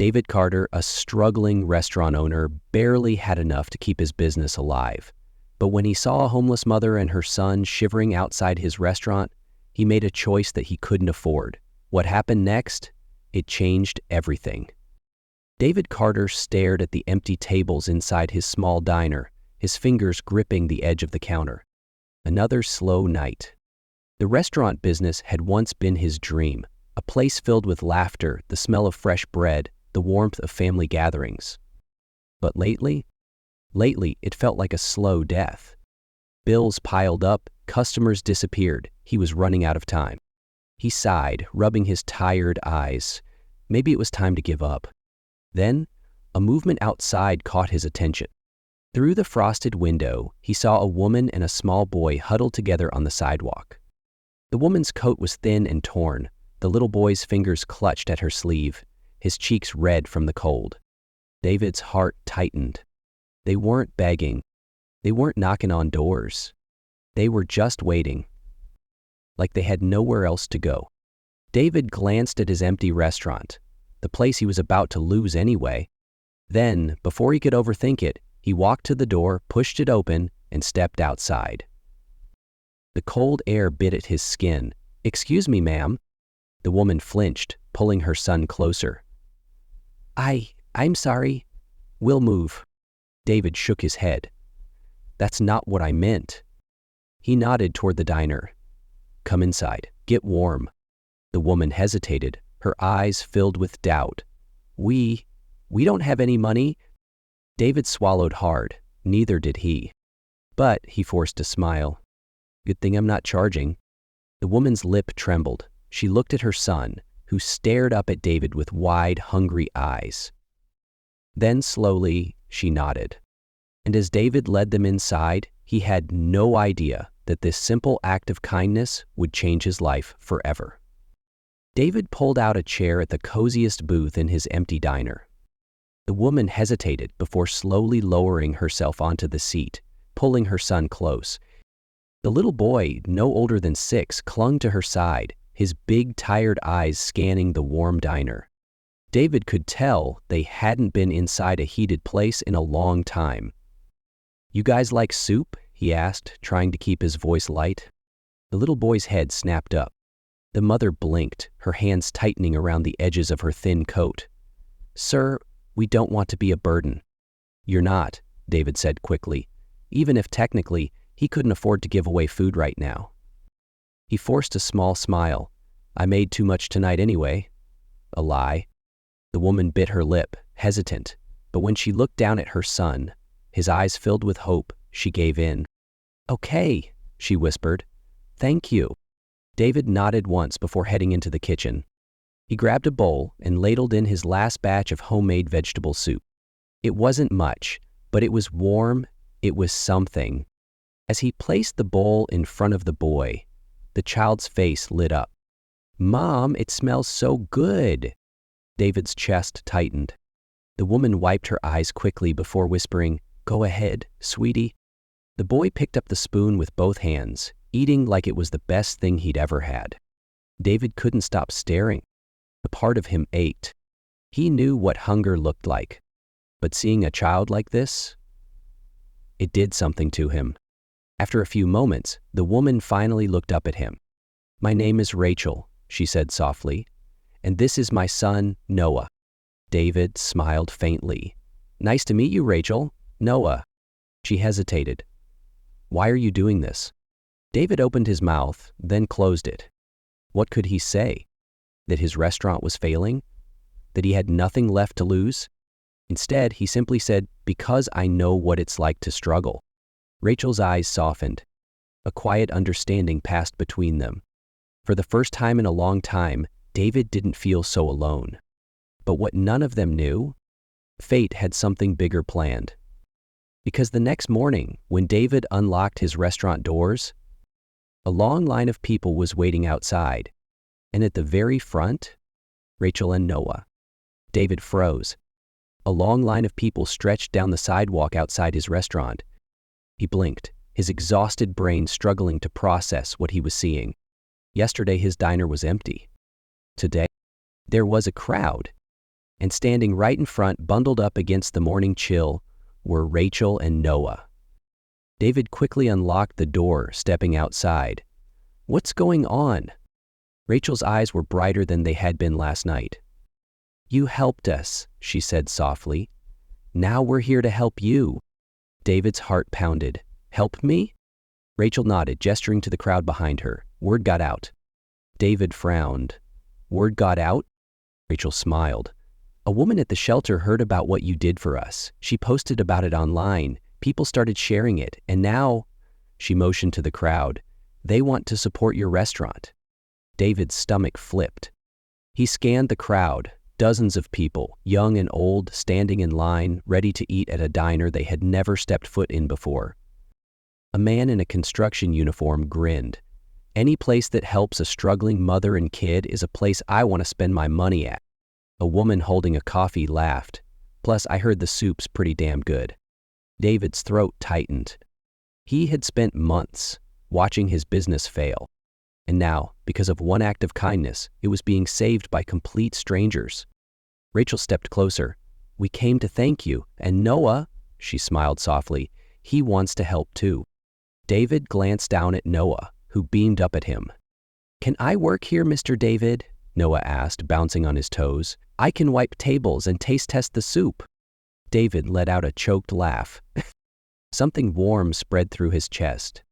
David Carter, a struggling restaurant owner, barely had enough to keep his business alive. But when he saw a homeless mother and her son shivering outside his restaurant, he made a choice that he couldn't afford. What happened next? It changed everything. David Carter stared at the empty tables inside his small diner, his fingers gripping the edge of the counter. Another slow night. The restaurant business had once been his dream, a place filled with laughter, the smell of fresh bread, the warmth of family gatherings. But lately, it felt like a slow death. Bills piled up, customers disappeared. He was running out of time. He sighed, rubbing his tired eyes. Maybe it was time to give up. Then, a movement outside caught his attention. Through the frosted window, he saw a woman and a small boy huddled together on the sidewalk. The woman's coat was thin and torn. The little boy's fingers clutched at her sleeve, his cheeks red from the cold. David's heart tightened. They weren't begging. They weren't knocking on doors. They were just waiting, like they had nowhere else to go. David glanced at his empty restaurant, the place he was about to lose anyway. Then, before he could overthink it, he walked to the door, pushed it open, and stepped outside. The cold air bit at his skin. "Excuse me, ma'am." The woman flinched, pulling her son closer. I'm sorry. We'll move." David shook his head. "That's not what I meant." He nodded toward the diner. "Come inside. Get warm." The woman hesitated, her eyes filled with doubt. We don't have any money." David swallowed hard. Neither did he. But he forced a smile. "Good thing I'm not charging." The woman's lip trembled. She looked at her son, who stared up at David with wide, hungry eyes. Then slowly, she nodded. And as David led them inside, he had no idea that this simple act of kindness would change his life forever. David pulled out a chair at the coziest booth in his empty diner. The woman hesitated before slowly lowering herself onto the seat, pulling her son close. The little boy, no older than 6, clung to her side, his big, tired eyes scanning the warm diner. David could tell they hadn't been inside a heated place in a long time. "You guys like soup?" he asked, trying to keep his voice light. The little boy's head snapped up. The mother blinked, her hands tightening around the edges of her thin coat. "Sir, we don't want to be a burden." "You're not," David said quickly, even if technically he couldn't afford to give away food right now. He forced a small smile. "I made too much tonight anyway." A lie. The woman bit her lip, hesitant, but when she looked down at her son, his eyes filled with hope, she gave in. "Okay," she whispered. "Thank you." David nodded once before heading into the kitchen. He grabbed a bowl and ladled in his last batch of homemade vegetable soup. It wasn't much, but it was warm, it was something. As he placed the bowl in front of the boy, the child's face lit up. "Mom, it smells so good." David's chest tightened. The woman wiped her eyes quickly before whispering, "Go ahead, sweetie." The boy picked up the spoon with both hands, eating like it was the best thing he'd ever had. David couldn't stop staring. A part of him ached. He knew what hunger looked like. But seeing a child like this, it did something to him. After a few moments, the woman finally looked up at him. "My name is Rachel," she said softly, "and this is my son, Noah." David smiled faintly. "Nice to meet you, Rachel. Noah." She hesitated. "Why are you doing this?" David opened his mouth, then closed it. What could he say? That his restaurant was failing? That he had nothing left to lose? Instead, he simply said, "Because I know what it's like to struggle." Rachel's eyes softened. A quiet understanding passed between them. For the first time in a long time, David didn't feel so alone. But what none of them knew, fate had something bigger planned. Because the next morning, when David unlocked his restaurant doors, a long line of people was waiting outside, and at the very front, Rachel and Noah. David froze. A long line of people stretched down the sidewalk outside his restaurant. He blinked, his exhausted brain struggling to process what he was seeing. Yesterday his diner was empty. Today, there was a crowd. and standing right in front, bundled up against the morning chill, were Rachel and Noah. David quickly unlocked the door, stepping outside. "What's going on?" Rachel's eyes were brighter than they had been last night. "You helped us," she said softly. "Now we're here to help you." David's heart pounded. "Help me?" Rachel nodded, gesturing to the crowd behind her. "Word got out." David frowned. "Word got out?" Rachel smiled. "A woman at the shelter heard about what you did for us. She posted about it online. People started sharing it, and now," she motioned to the crowd, "they want to support your restaurant." David's stomach flipped. He scanned the crowd, dozens of people, young and old, standing in line, ready to eat at a diner they had never stepped foot in before. A man in a construction uniform grinned. "Any place that helps a struggling mother and kid is a place I want to spend my money at." A woman holding a coffee laughed. "Plus, I heard the soup's pretty damn good." David's throat tightened. He had spent months watching his business fail. And now, because of one act of kindness, it was being saved by complete strangers. Rachel stepped closer. "We came to thank you. And Noah," she smiled softly, "he wants to help too." David glanced down at Noah, who beamed up at him. "Can I work here, Mr. David?" Noah asked, bouncing on his toes. "I can wipe tables and taste test the soup." David let out a choked laugh. Something warm spread through his chest.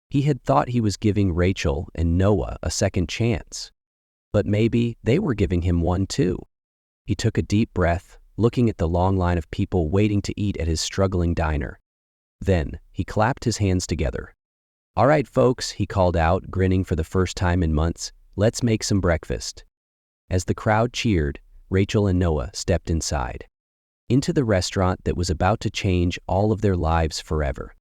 He had thought he was giving Rachel and Noah a second chance. But maybe they were giving him one too. He took a deep breath, looking at the long line of people waiting to eat at his struggling diner. Then he clapped his hands together. "All right, folks," he called out, grinning for the first time in months, "let's make some breakfast." As the crowd cheered, Rachel and Noah stepped inside, into the restaurant that was about to change all of their lives forever.